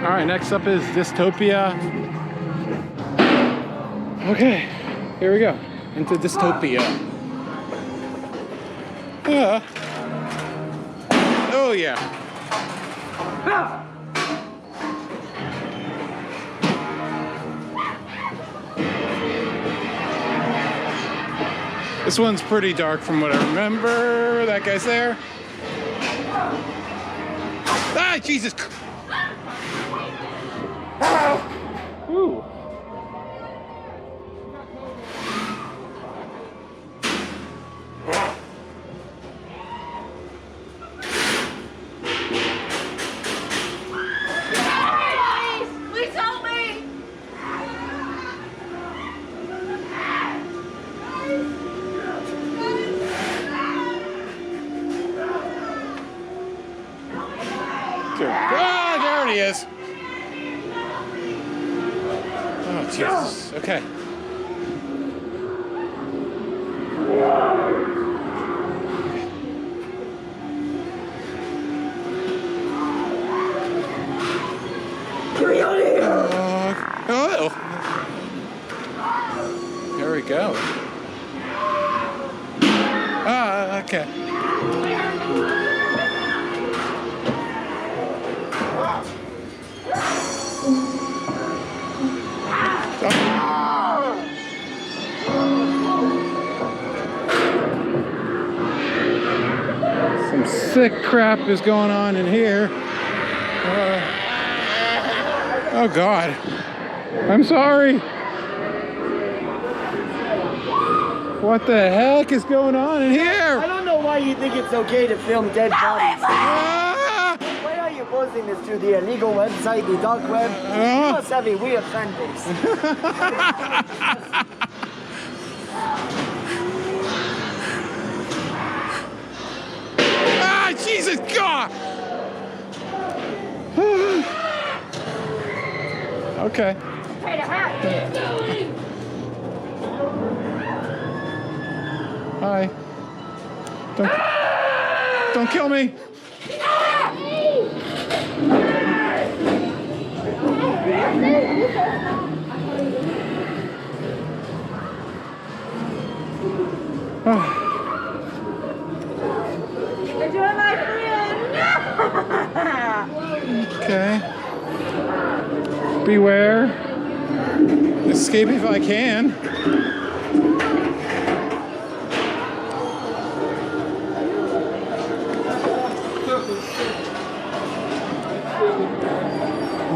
All right, next up is Dystopia. Okay, here we go. Into Dystopia. Oh yeah. This one's pretty dark from what I remember. That guy's there. Ah, Jesus! Ooh. Please help me! Ah, there he is. Oh, Jesus. Okay. Oh. There we go. Ah, okay. Some sick crap is going on in here. Oh God. I'm sorry. What the heck is going on in here? I don't know why you think it's okay to film dead bodies. Ah! Why are you posting this to the illegal website, the dark web? You must have a weird fan base. Ah, Jesus God! Okay. Hi. Don't kill me. Enjoy my friend! Okay. Beware. Escape if I can.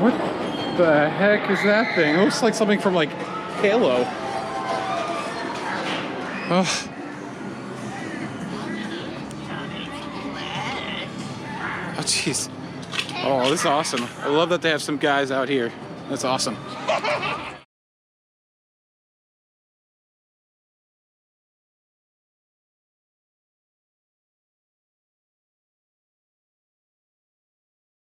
What the heck is that thing? It looks like something from like Halo. Oh. Oh, jeez. Oh, this is awesome. I love that they have some guys out here. That's awesome.